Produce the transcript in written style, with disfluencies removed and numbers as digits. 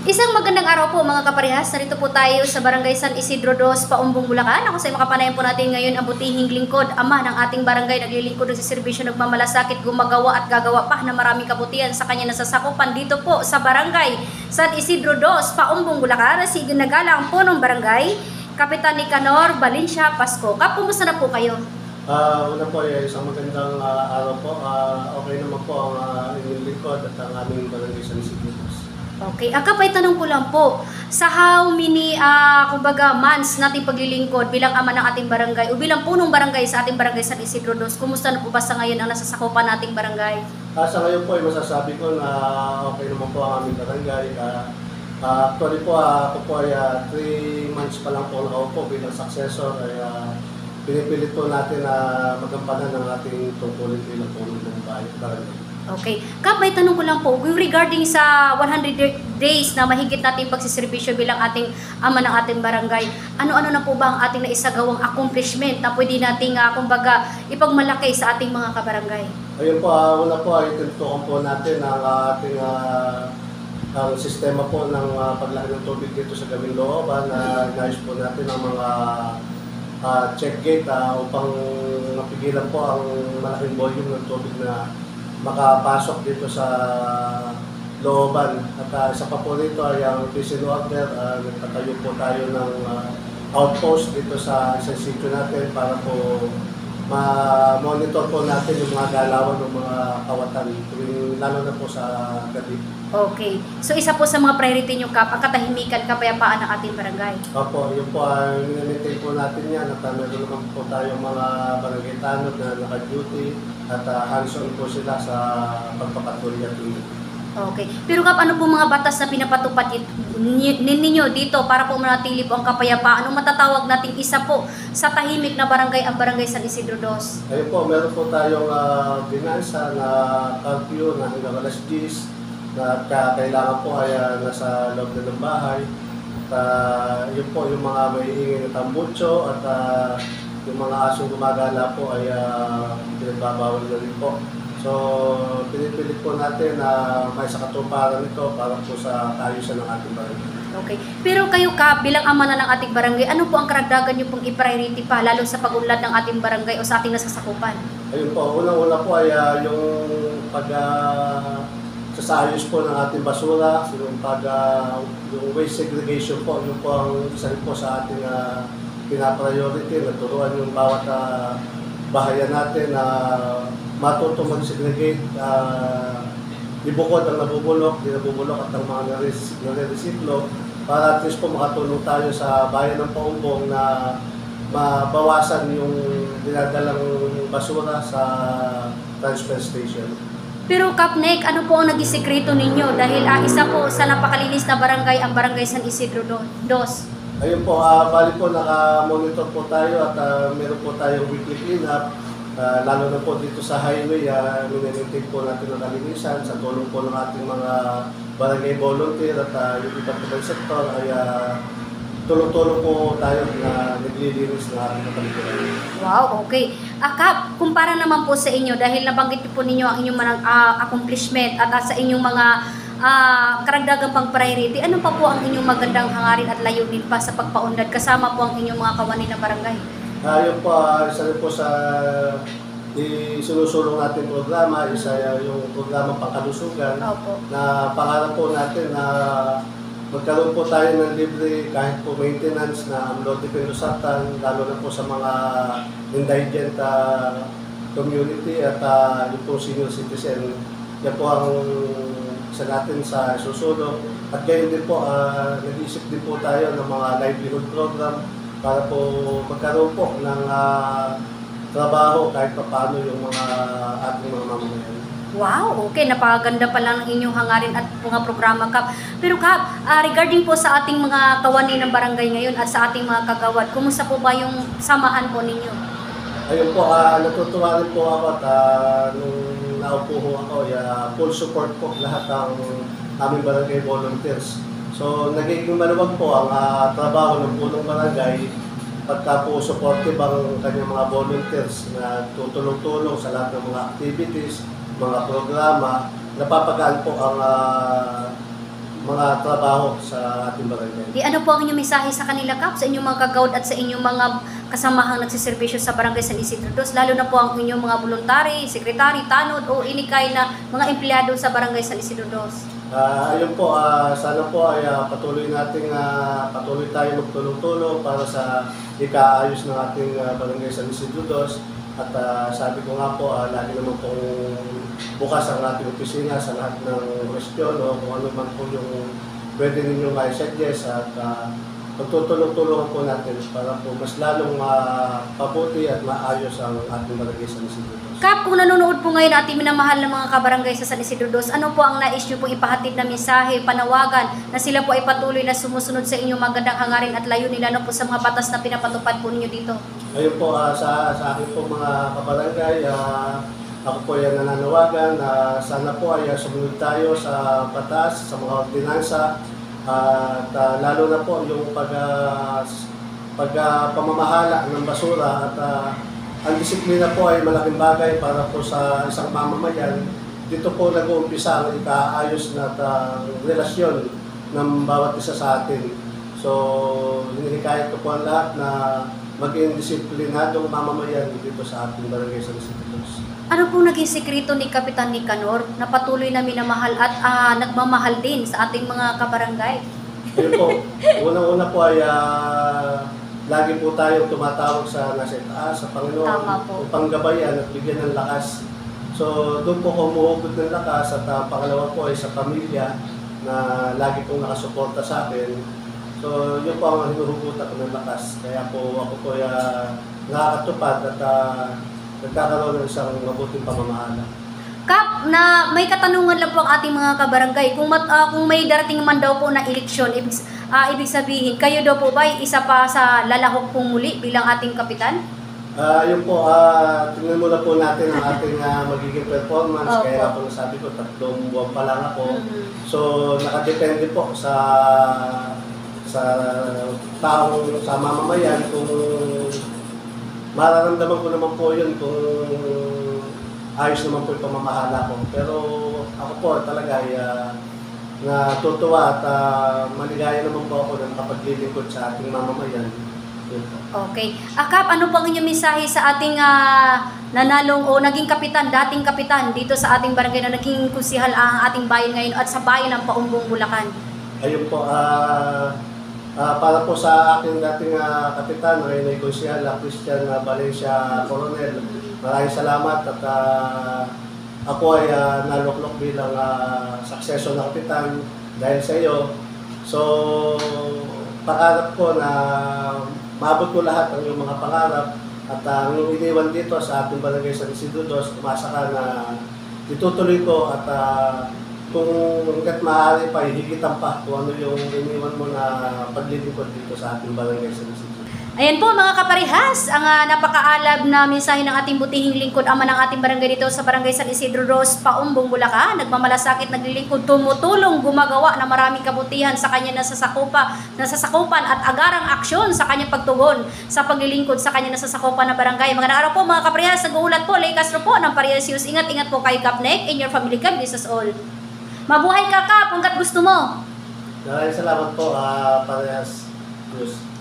Isang magandang araw po mga kaparehas. Narito po tayo sa Barangay San Isidro 2, Paumbong, Bulacan. Ako sa makapanayan po natin ngayon ang butihing lingkod, ama ng ating barangay, naglilingkod ng serbisyo, nagmamalasakit, gumagawa at gagawa pa na maraming kabutihan sa kanya nasasakupan dito po sa Barangay San Isidro 2, Paumbong, Bulacan. Si ginagalang po ng barangay, Kapitan Nicanor Valencia Pasco. Kap, kumusta na po kayo? Una po, isang magandang araw po. Okay naman po ang inyong lingkod at ang aming barangay San Isidro. Okay, Kap, tanong ko lang po, sa how many, kumbaga, months nating paglilingkod bilang ama ng ating barangay o bilang punong barangay sa ating barangay San Isidro 2, kumusta na po ba sa ngayon ang nasasakupan nating barangay? Sa ngayon po, masasabi ko na okay naman po ang aming barangay. Actually po, ako po ay 3 months pa lang po nakaupo bilang successor. Ay pinipilit po natin na magampanan ng ating tungkulin bilang punong ng barangay. Okay. Kap, tanong ko lang po, regarding sa 100 days na mahigit nating pagsiservisyo bilang ating ama ng ating barangay, ano-ano na po ba ang ating naisagawang accomplishment na pwede nating, kumbaga, ipagmalaki sa ating mga kabarangay? Ayun po, una po ay tinutukan po natin ang ating ang sistema po ng paglaki ng tubig dito sa Gaming Looban. Inayos po natin ang mga check gate upang mapigilan po ang malaking volume ng tubig na makapasok dito sa looban. At isa pa po dito ay ang peace and order. Nagtatayo po tayo ng outpost dito sa isang sitio natin para po ma-monitor po natin yung mga galawan ng mga kawatan, lalo na po sa gabi. Okay. So isa po sa mga priority nyo, Kap, ang katahimikan, kapayapaan ng ating barangay. Opo, yun po, minimitate po natin yan at meron naman po tayong mga barangay tanod na naka-duty at hands-on po sila sa pagpapatuloy at Okay. Pero Kap, ano po mga batas na pinapatupad ninyo dito para po manatili po ang kapayapaan? Anong matatawag nating isa po sa tahimik na barangay, ang Barangay San Isidro 2? Ayun po, meron po tayong binansa na curfew na hanggang alas 10 na kailangan po ay nasa loob na ng bahay. At yun po, yung mga may ingin na tambutso at yung mga asong gumagala po ay pinagbabawal na rin po. So, pinipilit po natin na may sakatuparan ito para po sa kaayusan ng ating barangay. Okay. Pero kayo, Kap, bilang ama na ng ating barangay, ano po ang karagdagan nyo pong i-priority pa, lalo sa pag-unlad ng ating barangay o sa ating nasasakupan? Ayun po, unang-una po ay yung sasayos po ng ating basura, yung waste segregation po, yun po ang isa rin po sa ating pinapriority, naturuan yung bawat bahayan natin na matuto mag-segregate, ibukod ang nabubulok, dinabubulok at ang mga nare-recyclo para at least po makatulong tayo sa bayan ng Paumbong na mabawasan yung dinadalang basura sa transfer station. Pero Kapnek, ano po ang nag-isekreto ninyo? Dahil isa po sa napakalinis na barangay, ang Barangay San Isidro 2. Ayun po, bali po naka-monitor po tayo at meron po tayong weekly clean-up. Lalo na po dito sa highway, minimitig po natin ang kalinisan sa tulong po ng ating mga barangay volunteer at yung iba't ibang sektor ay tulong-tulong po tayo na naglilinis na ating kapaligiran. Wow, okay. Kap, kumpara naman po sa inyo, dahil nabanggit po ninyo ang inyong mga accomplishment at sa inyong mga karagdagang pang priority, ano pa po ang inyong magandang hangarin at layunin pa sa pagpaunlad kasama po ang inyong mga kawani na barangay? Yun po, isa rin po sa sinusulong natin programa, isa yung programa pangkalusugan. Opo. Na pangarap po natin na magkaroon po tayo ng libre kahit po maintenance na amlodi pendosatan, lalo na po sa mga indigent community at yung po senior citizen. Yan po ang isa natin sa susunod. At gayon din po, nag-iisip din po tayo ng mga livelihood program para po magkaroon po ng trabaho kahit pa paano yung mga ating mga mamamayan. Wow, okay. Napakaganda pa lang ng inyong hangarin at mga programa, Kap. Pero Kap, regarding po sa ating mga kawani ng barangay ngayon at sa ating mga kagawad, kumusta po ba yung samahan po ninyo? Ayun po, natutuwa rin po ako at nung naupo ho ako, full support po lahat ng aming barangay volunteers. So, nagiging maluwag po ang trabaho ng punong barangay pagka po supportive ang kanyang mga volunteers na tutulong-tulong sa lahat ng mga activities, mga programa, napapagaan po ang mga trabaho sa ating barangay. Di ano po ang inyong mensahe sa kanila, Kap, sa inyong mga kagawad at sa inyong mga kasamahang nagsiservisyo sa Barangay San Isidro Dos, lalo na po ang inyong mga voluntary, sekretary, tanod o inikay na mga empleyado sa Barangay San Isidro Dos? Ayun po, sana po ay patuloy tayo magtulong-tulong para sa ikaayos ng ating Barangay San Isidro Dos. At sabi ko nga po, lagi naman pong bukas ang ating opisina sa lahat ng kwestiyon o kung ano man po yung pwede ninyong i-suggest at pagtutulong-tulungan po natin para po mas lalong pabuti at maayos ang ating Barangay San Isidro Dos. Kap, kung nanonood po ngayon ating minamahal ng mga kabarangay sa San Isidro Dos, ano po ang nais nyo po ipahatid na mensahe, panawagan na sila po ay patuloy na sumusunod sa inyong magandang hangarin at layunin lalo po sa mga batas na pinapatupad po ninyo dito? Ayun po, sa akin po mga kabarangay, ako po ay nananawagan na sana po ay sumunod tayo sa batas, sa mga ordinansa, at lalo na po yung pamamahala ng basura at ang disiplina po ay malaking bagay para po sa isang mamamayan. Dito po nag-uumpisa ang ikaayos na relasyon ng bawat isa sa atin. So, hinihikayat ko po ang lahat na maging disiplinadong mamamayan dito sa ating Barangay San Isidro Dos. Ano po naging sekreto ni Kapitan Nicanor na patuloy na minamahal at nagmamahal din sa ating mga kabarangay? Ayun po, unang-una po ay lagi po tayong tumatawag sa nasa itaas, sa Panginoon, Tama po. upang gabayan at bigyan ng lakas. So, doon po humuhugot ng lakas at pangalawa po ay sa pamilya na lagi pong nakasuporta sa akin. So, yun po ang hinuhugutan ko ng lakas. Kaya po ako po ay nakakatupad at nagkakaroon ng isang mabuting pamamahala. Kap, na may katanungan lang po ang ating mga kabarangay. Kung may darating man daw po na eleksyon, ibig sabihin, kayo daw po ba ay isa pa sa lalahok pong muli bilang ating kapitan? Yun po, tingnan muna po natin ang ating magiging performance. Opo. Kaya po nasabi ko, 3 buwan pa lang ako. Mhm. So, nakadepende po sa taong, sa mamamayan kung mararamdaman ko naman po yun kung ayos naman po yung pamamahala ko. Pero ako po talaga ay natutuwa at maligaya naman po ako ng kapaglilingkod sa ating mamamayan. Yun po. Okay. Kap, ano po ang inyong mensahe sa ating nanalong o naging kapitan, dating kapitan dito sa ating barangay na naging kusihal ang ating bayan ngayon at sa bayan ng Paumbong, Bulacan? Ayun po, para po sa aking dating kapitan, Rene Gonsial, Christian Valencia Coronel, maraming salamat at ako ay naluklok bilang successor na kapitan dahil sa iyo. So, pangarap ko na maabot ko lahat ng iyong mga pangarap at ang iniwan dito sa ating Barangay San Isidro Dos, umasa ka na itutuloy ko at kung hanggat maaari pa, higitan pa kung ano yung iniwan mo na paglilingkod dito sa ating Barangay San Isidro. Ayan po mga kaparehas, ang napakaalab na mensahe ng ating butihing lingkod ama ng ating barangay dito sa Barangay San Isidro Dos, Paumbong, Bulacan. Nagmamalasakit, naglilingkod, tumutulong, gumagawa na maraming kabutihan sa kanya nasasakupan at agarang aksyon sa kanyang pagtugon sa paglilingkod sa kanya nasasakupan na barangay. Magandang araw po mga kaparehas, nag-uulat po, Lay Castro po ng Parehas News. Ingat-ingat po kay Kapnek and your family. God bless us all. Mabuhay ka, Kap, hanggat gusto mo. Maraming salamat po, Parehas News.